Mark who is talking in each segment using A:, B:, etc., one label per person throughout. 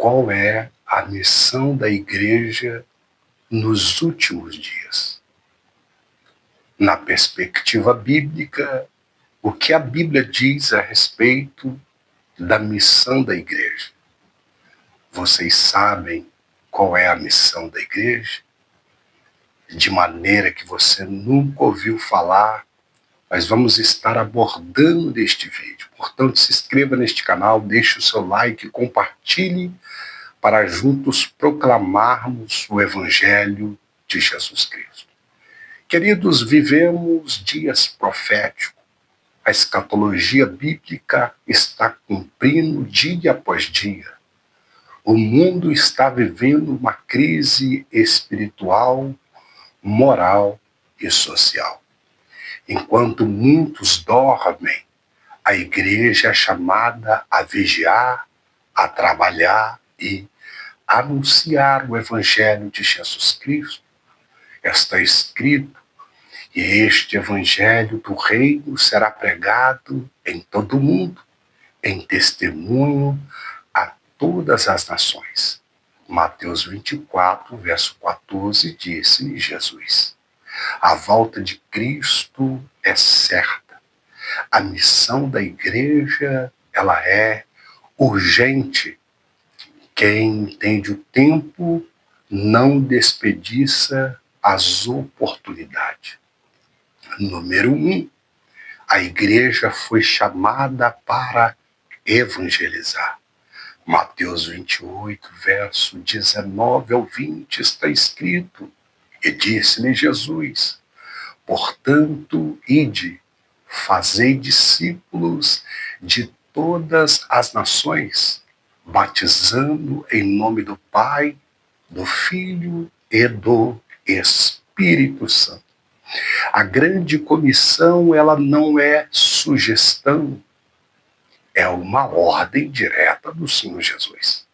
A: qual é a missão da igreja nos últimos dias. Na perspectiva bíblica, o que a Bíblia diz a respeito da missão da igreja? Vocês sabem qual é a missão da igreja? De maneira que você nunca ouviu falar, mas vamos estar abordando neste vídeo. Portanto, se inscreva neste canal, deixe o seu like, compartilhe para juntos proclamarmos o Evangelho de Jesus Cristo. Queridos, vivemos dias proféticos. A escatologia bíblica está cumprindo dia após dia. O mundo está vivendo uma crise espiritual, moral e social. Enquanto muitos dormem, a igreja é chamada a vigiar, a trabalhar e anunciar o Evangelho de Jesus Cristo. Está escrito: e este Evangelho do Reino será pregado em todo o mundo, em testemunho a todas as nações. Mateus 24, verso 14, disse Jesus: a volta de Cristo é certa. A missão da igreja, ela é urgente. Quem entende o tempo não desperdiça as oportunidades. Número 1, a igreja foi chamada para evangelizar. Mateus 28, verso 19 ao 20, está escrito: e disse-lhe Jesus: portanto, ide, fazei discípulos de todas as nações, batizando em nome do Pai, do Filho e do Espírito Santo. A grande comissão, ela não é sugestão, é uma ordem direta do Senhor Jesus.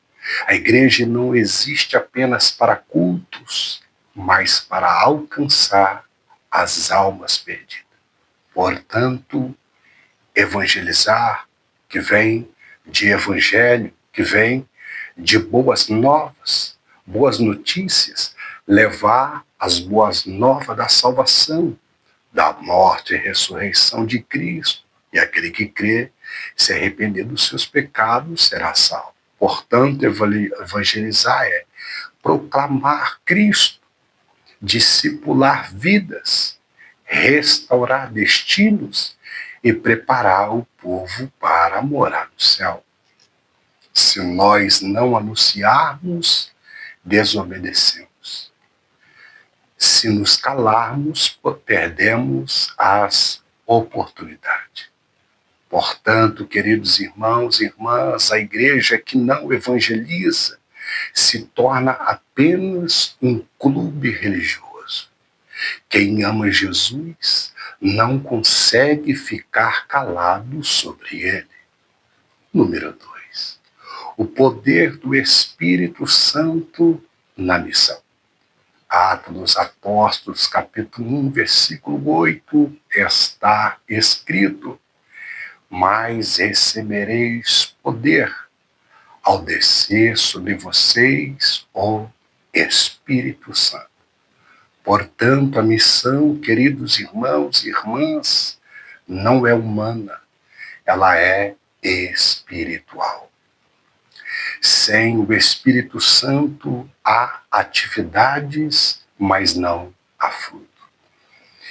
A: A igreja não existe apenas para cultos, mas para alcançar as almas perdidas. Portanto, evangelizar, que vem de evangelho, que vem de boas novas, boas notícias, levar as boas novas da salvação, da morte e ressurreição de Cristo. E aquele que crê, se arrepender dos seus pecados, será salvo. Portanto, evangelizar é proclamar Cristo, discipular vidas, restaurar destinos e preparar o povo para morar no céu. Se nós não anunciarmos, desobedecemos. Se nos calarmos, perdemos as oportunidades. Portanto, queridos irmãos e irmãs, a igreja que não evangeliza se torna apenas um clube religioso. Quem ama Jesus não consegue ficar calado sobre ele. Número 2. O poder do Espírito Santo na missão. Atos dos Apóstolos, capítulo 1, versículo 8, está escrito: mas recebereis poder ao descer sobre vocês o Espírito Santo. Portanto, a missão, queridos irmãos e irmãs, não é humana, ela é espiritual. Sem o Espírito Santo há atividades, mas não há fruto.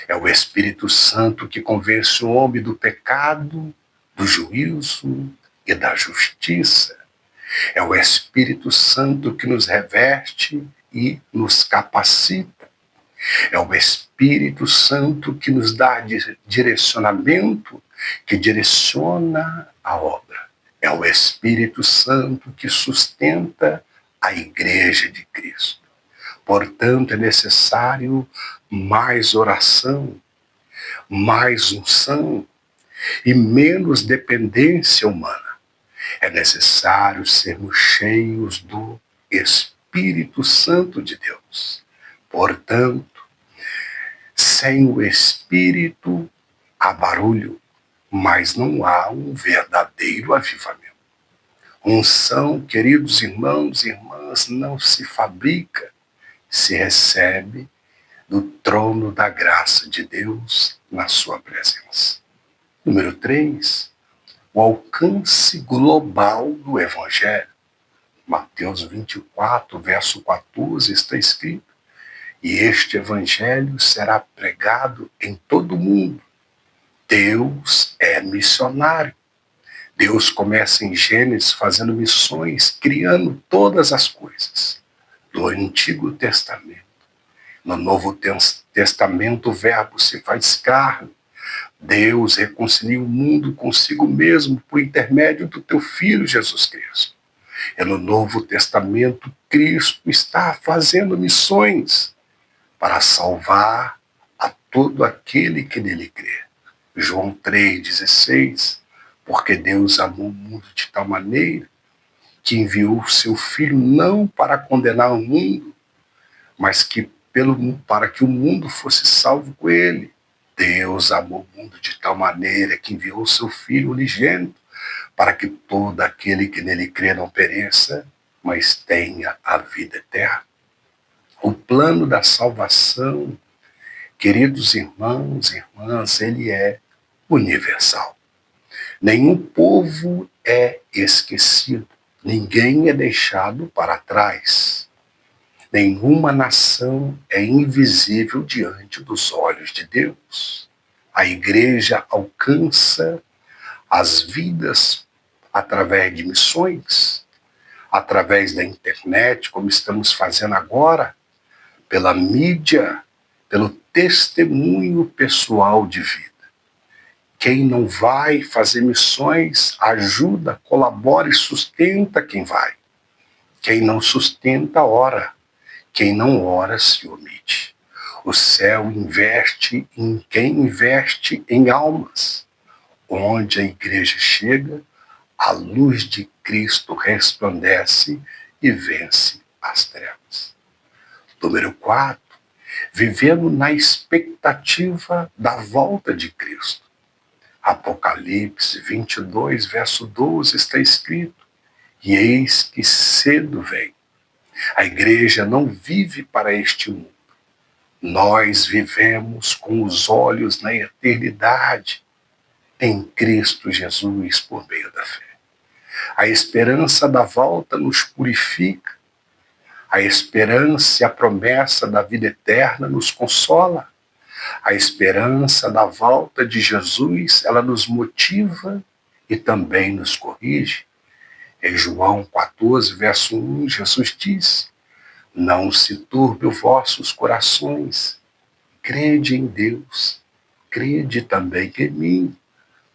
A: É o Espírito Santo que convence o homem do pecado, do juízo e da justiça. É o Espírito Santo que nos reveste e nos capacita. É o Espírito Santo que nos dá direcionamento, que direciona a obra. É o Espírito Santo que sustenta a Igreja de Cristo. Portanto, é necessário mais oração, mais unção e menos dependência humana. É necessário sermos cheios do Espírito Santo de Deus. Portanto, sem o Espírito há barulho, mas não há um verdadeiro avivamento. Unção, queridos irmãos e irmãs, não se fabrica, se recebe do trono da graça de Deus na sua presença. Número 3, o alcance global do Evangelho. Mateus 24, verso 14, está escrito: e este Evangelho será pregado em todo o mundo. Deus é missionário. Deus começa em Gênesis fazendo missões, criando todas as coisas. Do Antigo Testamento. No Novo Testamento, o Verbo se faz carne. Deus reconcilia o mundo consigo mesmo por intermédio do teu Filho Jesus Cristo. E no Novo Testamento, Cristo está fazendo missões para salvar a todo aquele que nele crê. João 3,16, porque Deus amou o mundo de tal maneira que enviou o seu Filho não para condenar o mundo, mas que para que o mundo fosse salvo com ele. Deus amou o mundo de tal maneira que enviou o seu Filho unigênito, para que todo aquele que nele crê não pereça, mas tenha a vida eterna. O plano da salvação, queridos irmãos e irmãs, ele é universal. Nenhum povo é esquecido, ninguém é deixado para trás. Nenhuma nação é invisível diante dos olhos de Deus. A igreja alcança as vidas através de missões, através da internet, como estamos fazendo agora, pela mídia, pelo testemunho pessoal de vida. Quem não vai fazer missões, ajuda, colabora e sustenta quem vai. Quem não sustenta, ora. Quem não ora, se omite. O céu investe em quem investe em almas. Onde a igreja chega, a luz de Cristo resplandece e vence as trevas. Número 4, vivendo na expectativa da volta de Cristo. Apocalipse 22, verso 12, está escrito: e eis que cedo vem. A igreja não vive para este mundo. Nós vivemos com os olhos na eternidade, em Cristo Jesus, por meio da fé. A esperança da volta nos purifica. A esperança e a promessa da vida eterna nos consola. A esperança da volta de Jesus, ela nos motiva e também nos corrige. Em João 14, verso 1, Jesus diz: não se turbe os vossos corações, crede em Deus, crede também em mim.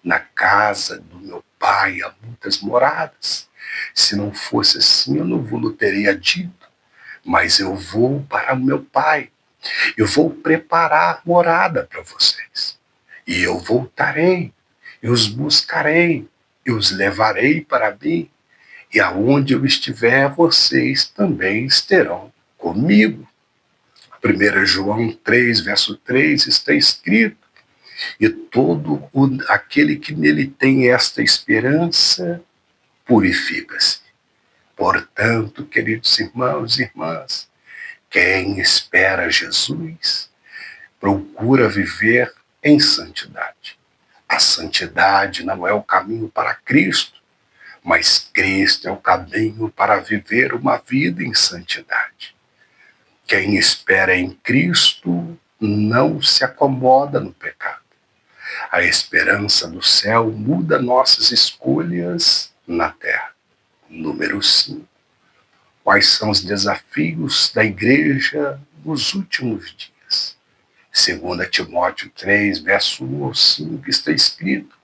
A: Na casa do meu Pai há muitas moradas. Se não fosse assim, eu não vos teria dito, mas eu vou para o meu Pai. Eu vou preparar morada para vocês. E eu voltarei, e os buscarei, e os levarei para mim. E aonde eu estiver, vocês também estarão comigo. 1 João 3, verso 3, está escrito: e todo aquele que nele tem esta esperança, purifica-se. Portanto, queridos irmãos e irmãs, quem espera Jesus, procura viver em santidade. A santidade não é o caminho para Cristo, mas Cristo é o caminho para viver uma vida em santidade. Quem espera em Cristo não se acomoda no pecado. A esperança do céu muda nossas escolhas na terra. Número 5. Quais são os desafios da igreja nos últimos dias? 2 Timóteo 3, verso 1 ao 5, está escrito: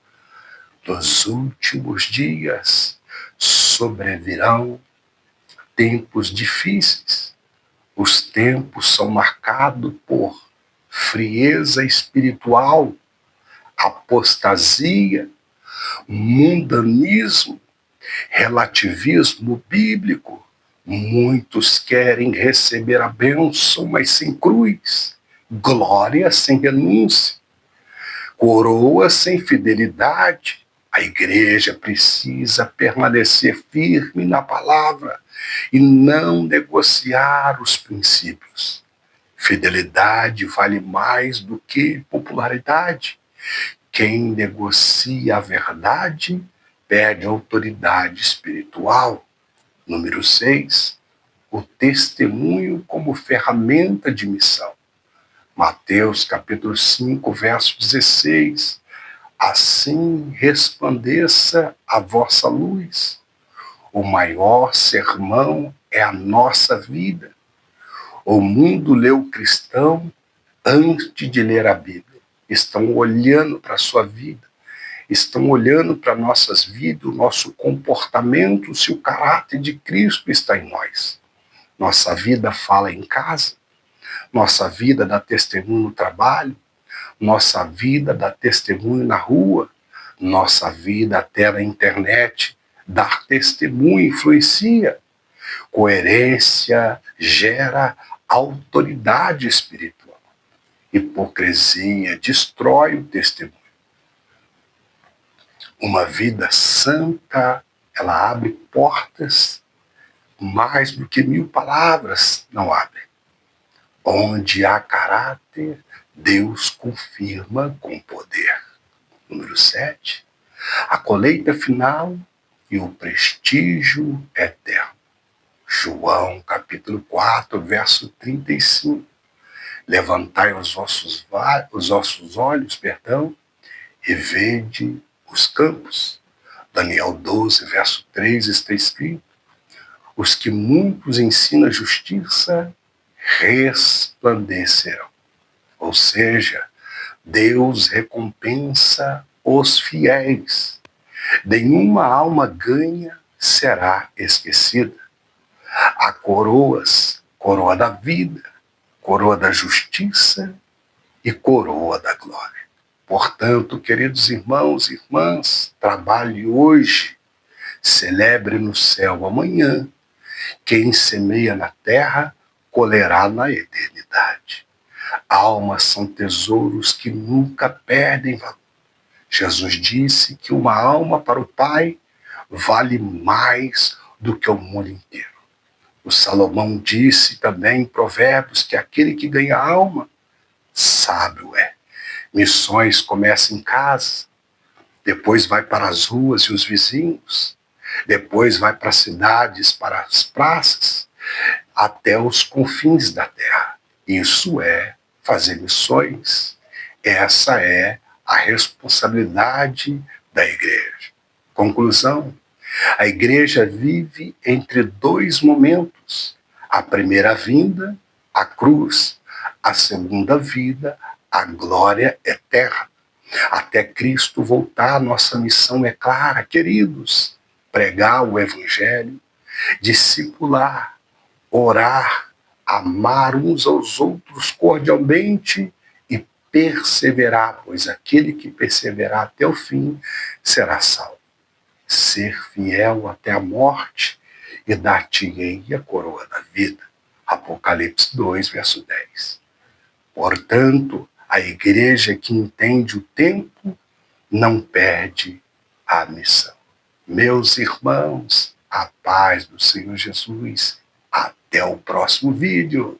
A: nos últimos dias sobrevirão tempos difíceis. Os tempos são marcados por frieza espiritual, apostasia, mundanismo, relativismo bíblico. Muitos querem receber a bênção, mas sem cruz, glória sem renúncia, coroa sem fidelidade. A igreja precisa permanecer firme na palavra e não negociar os princípios. Fidelidade vale mais do que popularidade. Quem negocia a verdade perde a autoridade espiritual. Número 6, o testemunho como ferramenta de missão. Mateus capítulo 5, verso 16. Assim resplandeça a vossa luz. O maior sermão é a nossa vida. O mundo lê o cristão antes de ler a Bíblia. Estão olhando para a sua vida, estão olhando para nossas vidas, o nosso comportamento, se o caráter de Cristo está em nós. Nossa vida fala em casa, nossa vida dá testemunho no trabalho, nossa vida dá testemunho na rua, nossa vida até na internet, dar testemunho influencia. Coerência gera autoridade espiritual. Hipocrisia destrói o testemunho. Uma vida santa, ela abre portas mais do que 1000 palavras não abrem. Onde há caráter, Deus confirma com poder. Número 7, a colheita final e o prestígio eterno. João capítulo 4, verso 35. Levantai os vossos olhos, e vede os campos. Daniel 12, verso 3 está escrito: os que muitos ensinam a justiça resplandecerão. Ou seja, Deus recompensa os fiéis. Nenhuma alma ganha será esquecida. Há coroas, coroa da vida, coroa da justiça e coroa da glória. Portanto, queridos irmãos e irmãs, trabalhe hoje, celebre no céu amanhã. Quem semeia na terra, colherá na eternidade. Almas são tesouros que nunca perdem valor. Jesus disse que uma alma para o Pai vale mais do que o mundo inteiro. O Salomão disse também em Provérbios que aquele que ganha alma, sábio é. Missões começam em casa, depois vai para as ruas e os vizinhos, depois vai para as cidades, para as praças, até os confins da terra. Isso é fazer missões. Essa é a responsabilidade da igreja. Conclusão: a igreja vive entre 2 momentos. A primeira vinda, a cruz. A segunda vida, a glória eterna. Até Cristo voltar, nossa missão é clara, queridos: pregar o evangelho, discipular, orar, amar uns aos outros cordialmente e perseverar, pois aquele que perseverar até o fim será salvo. Ser fiel até a morte e dar-te-ei a coroa da vida. Apocalipse 2, verso 10. Portanto, a igreja que entende o tempo não perde a missão. Meus irmãos, a paz do Senhor Jesus. Até o próximo vídeo.